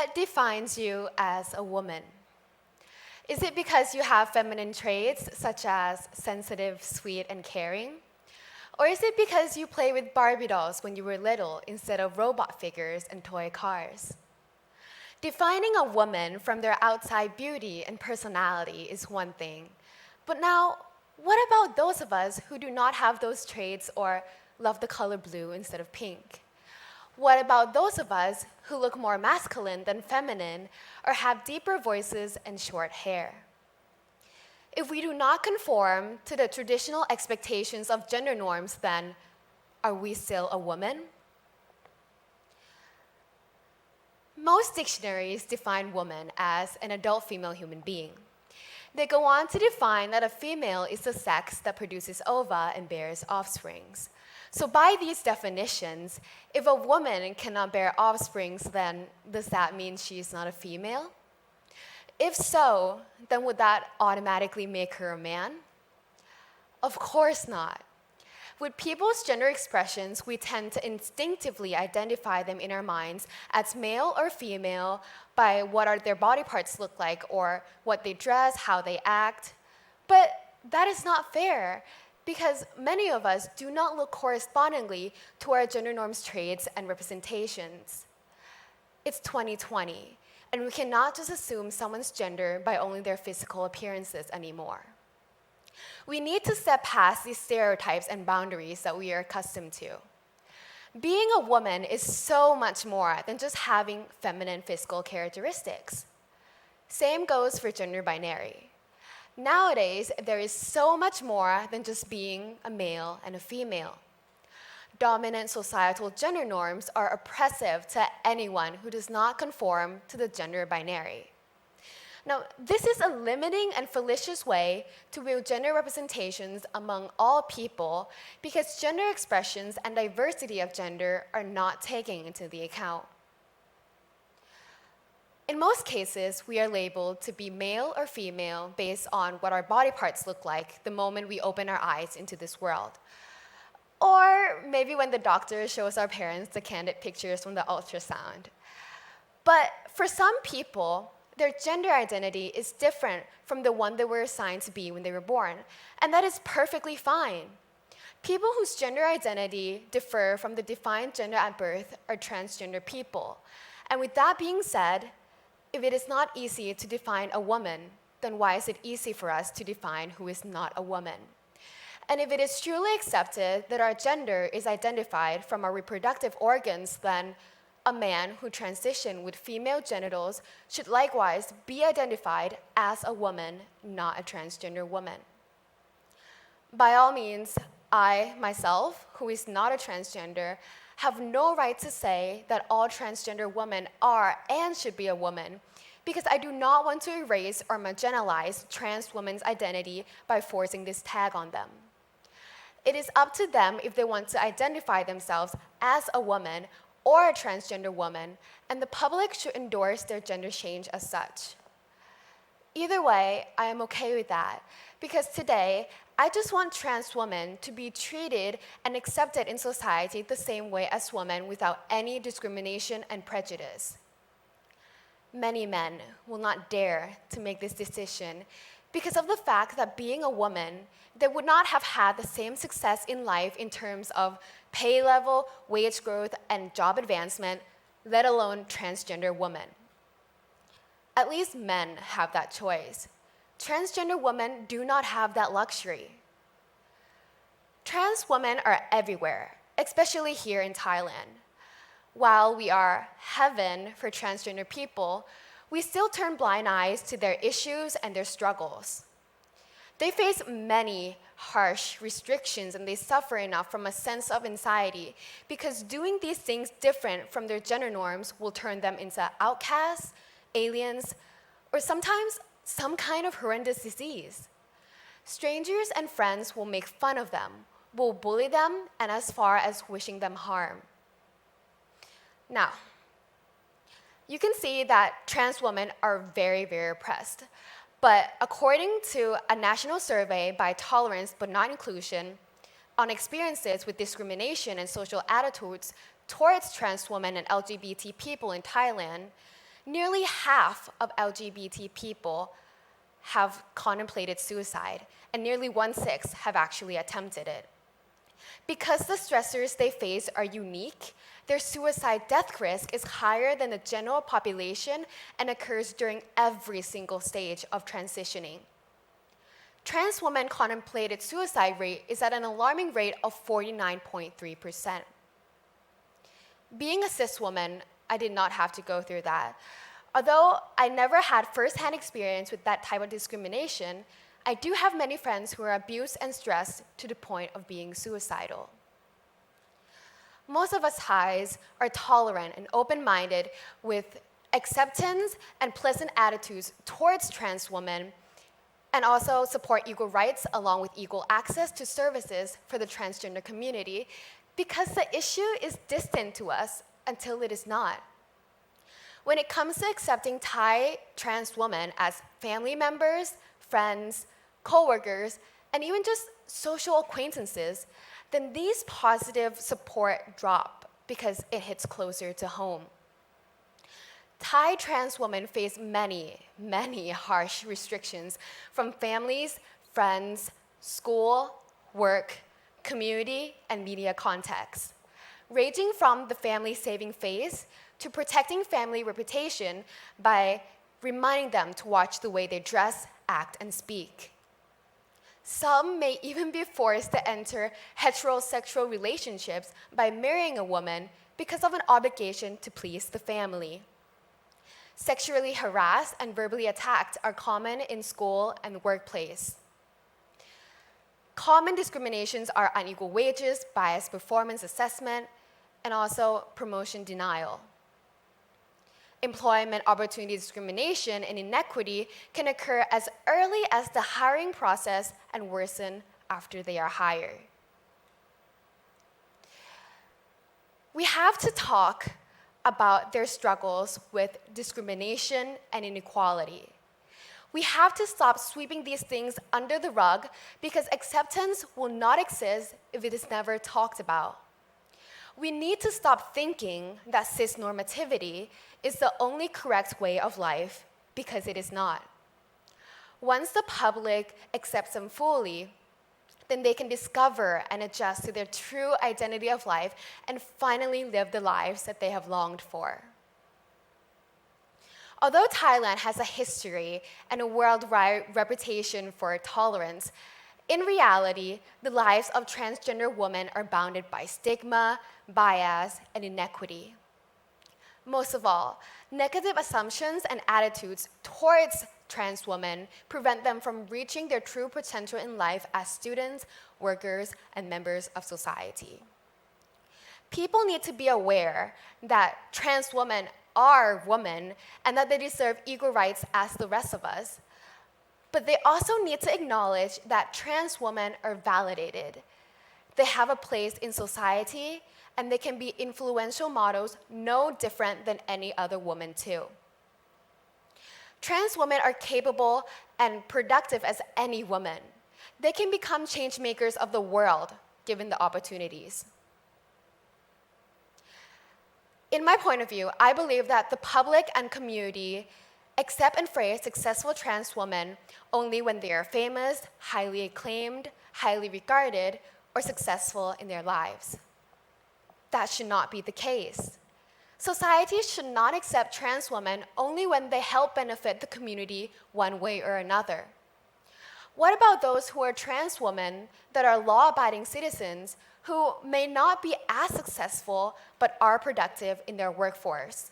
What defines you as a woman? Is it because you have feminine traits such as sensitive, sweet, and caring? Or is it because you play with Barbie dolls when you were little instead of robot figures and toy cars? Defining a woman from their outside beauty and personality is one thing. But now, what about those of us who do not have those traits or love the color blue instead of pink? What about those of us who look more masculine than feminine or have deeper voices and short hair? If we do not conform to the traditional expectations of gender norms, then are we still a woman? Most dictionaries define woman as an adult female human being. They go on to define that a female is the sex that produces ova and bears offsprings. So by these definitions, if a woman cannot bear offsprings, then does that mean she is not a female? If so, then would that automatically make her a man? Of course not. With people's gender expressions, we tend to instinctively identify them in our minds as male or female by what their body parts look like or what they dress, how they act. But that is not fair because many of us do not look correspondingly to our gender norms traits and representations. It's 2020, and we cannot just assume someone's gender by only their physical appearances anymore. We need to step past these stereotypes and boundaries that we are accustomed to. Being a woman is so much more than just having feminine physical characteristics. Same goes for gender binary. Nowadays, there is so much more than just being a male and a female. Dominant societal gender norms are oppressive to anyone who does not conform to the gender binary. Now, this is a limiting and fallacious way to view gender representations among all people because gender expressions and diversity of gender are not taken into the account. In most cases, we are labeled to be male or female based on what our body parts look like the moment we open our eyes into this world. Or maybe when the doctor shows our parents the candid pictures from the ultrasound. But for some people, their gender identity is different from the one they were assigned to be when they were born, and that is perfectly fine. People whose gender identity differ from the defined gender at birth are transgender people. And with that being said, if it is not easy to define a woman, then why is it easy for us to define who is not a woman? And if it is truly accepted that our gender is identified from our reproductive organs, then a man who transitioned with female genitals should likewise be identified as a woman, not a transgender woman. By all means, I, myself, who is not a transgender, have no right to say that all transgender women are and should be a woman, because I do not want to erase or marginalize trans women's identity by forcing this tag on them. It is up to them if they want to identify themselves as a woman or a transgender woman, and the public should endorse their gender change as such. Either way, I am okay with that, because today, I just want trans women to be treated and accepted in society the same way as women without any discrimination and prejudice. Many men will not dare to make this decision because of the fact that being a woman, they would not have had the same success in life in terms of pay level, wage growth, and job advancement, let alone transgender women. At least men have that choice. Transgender women do not have that luxury. Trans women are everywhere, especially here in Thailand. While we are heaven for transgender people, we still turn blind eyes to their issues and their struggles. They face many harsh restrictions and they suffer enough from a sense of anxiety because doing these things different from their gender norms will turn them into outcasts, aliens, or sometimes some kind of horrendous disease. Strangers and friends will make fun of them, will bully them, and as far as wishing them harm. Now, you can see that trans women are very, very oppressed. But according to a national survey by Tolerance But Not Inclusion on experiences with discrimination and social attitudes towards trans women and LGBT people in Thailand, Nearly half of LGBT people have contemplated suicide, and nearly 1/6 have actually attempted it. Because the stressors they face are unique, their suicide death risk is higher than the general population and occurs during every single stage of transitioning. Trans women contemplated suicide rate is at an alarming rate of 49.3%. Being a cis woman, I did not have to go through that. Although I never had firsthand experience with that type of discrimination, I do have many friends who are abused and stressed to the point of being suicidal. Most of us Thais are tolerant and open-minded with acceptance and pleasant attitudes towards trans women, and also support equal rights along with equal access to services for the transgender community, because the issue is distant to us until it is not. When it comes to accepting Thai trans women as family members, friends, coworkers, and even just social acquaintances, then these positive support drop because it hits closer to home. Thai trans women face many harsh restrictions from families, friends, school, work, community, and media contexts, ranging from the family saving phase to protecting family reputation by reminding them to watch the way they dress, act, and speak. Some may even be forced to enter heterosexual relationships by marrying a woman because of an obligation to please the family. Sexually harassed and verbally attacked are common in school and workplace. Common discriminations are unequal wages, biased performance assessment, and also promotion denial. Employment opportunity discrimination and inequity can occur as early as the hiring process and worsen after they are hired. We have to talk about their struggles with discrimination and inequality. We have to stop sweeping these things under the rug because acceptance will not exist if it is never talked about. We need to stop thinking that cisnormativity is the only correct way of life, because it is not. Once the public accepts them fully, then they can discover and adjust to their true identity of life and finally live the lives that they have longed for. Although Thailand has a history and a worldwide reputation for tolerance, in reality, the lives of transgender women are bounded by stigma, bias, and inequity. Most of all, negative assumptions and attitudes towards trans women prevent them from reaching their true potential in life as students, workers, and members of society. People need to be aware that trans women are women and that they deserve equal rights as the rest of us. But they also need to acknowledge that trans women are validated. They have a place in society, and they can be influential models no different than any other woman too. Trans women are capable and productive as any woman. They can become change makers of the world, given the opportunities. In my point of view, I believe that the public and community accept and praise successful trans women only when they are famous, highly acclaimed, highly regarded, or successful in their lives. That should not be the case. Society should not accept trans women only when they help benefit the community one way or another. What about those who are trans women that are law-abiding citizens who may not be as successful but are productive in their workforce?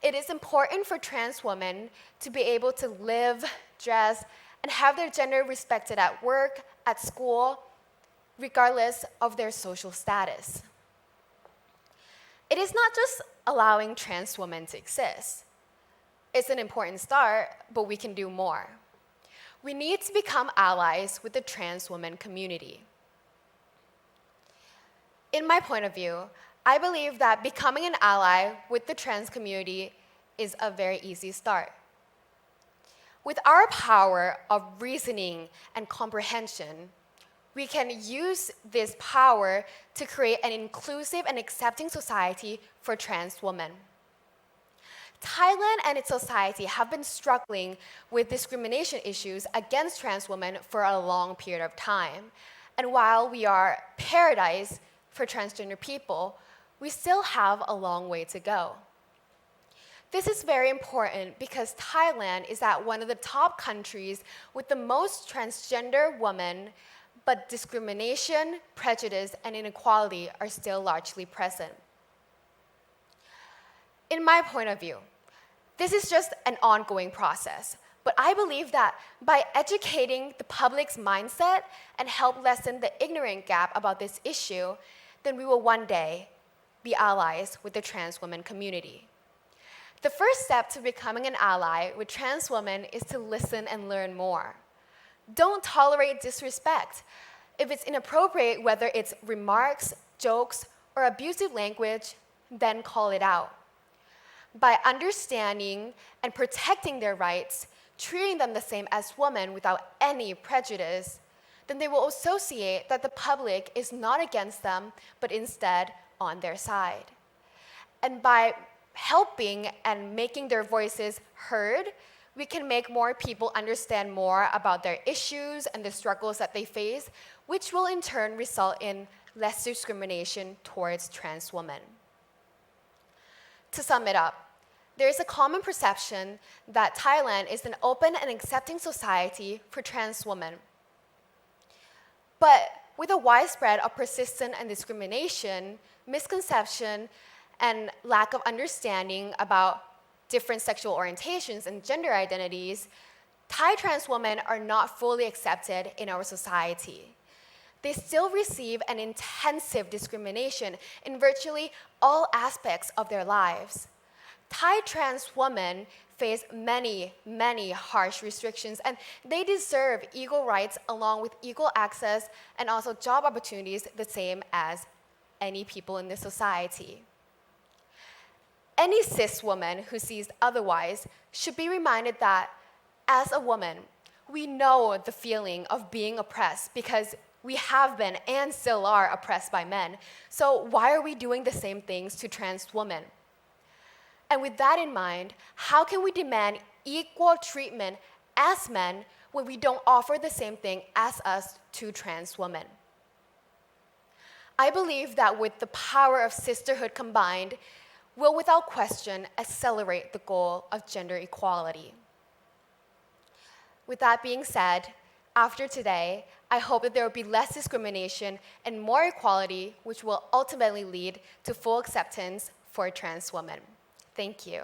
It is important for trans women to be able to live, dress, and have their gender respected at work, at school, regardless of their social status. It is not just allowing trans women to exist. It's an important start, but we can do more. We need to become allies with the trans women community. In my point of view, I believe that becoming an ally with the trans community is a very easy start. With our power of reasoning and comprehension, we can use this power to create an inclusive and accepting society for trans women. Thailand and its society have been struggling with discrimination issues against trans women for a long period of time. And while we are paradise for transgender people, we still have a long way to go. This is very important because Thailand is at one of the top countries with the most transgender women, but discrimination, prejudice, and inequality are still largely present. In my point of view, this is just an ongoing process, but I believe that by educating the public's mindset and help lessen the ignorant gap about this issue, then we will one day be allies with the trans women community. The first step to becoming an ally with trans women is to listen and learn more. Don't tolerate disrespect. If it's inappropriate, whether it's remarks, jokes, or abusive language, then call it out. By understanding and protecting their rights, treating them the same as women without any prejudice, then they will associate that the public is not against them, but instead on their side. And by helping and making their voices heard, we can make more people understand more about their issues and the struggles that they face, which will in turn result in less discrimination towards trans women. To sum it up, there is a common perception that Thailand is an open and accepting society for trans women. But with a widespread of persistent and discrimination, misconception, and lack of understanding about different sexual orientations and gender identities, Thai trans women are not fully accepted in our society. They still receive an intensive discrimination in virtually all aspects of their lives. Thai trans women face many, many harsh restrictions, and they deserve equal rights along with equal access and also job opportunities the same as any people in this society. Any cis woman who sees otherwise should be reminded that, as a woman, we know the feeling of being oppressed because we have been and still are oppressed by men. So why are we doing the same things to trans women? And with that in mind, how can we demand equal treatment as men when we don't offer the same thing as us to trans women? I believe that with the power of sisterhood combined, will without question accelerate the goal of gender equality. With that being said, after today, I hope that there will be less discrimination and more equality, which will ultimately lead to full acceptance for trans women. Thank you.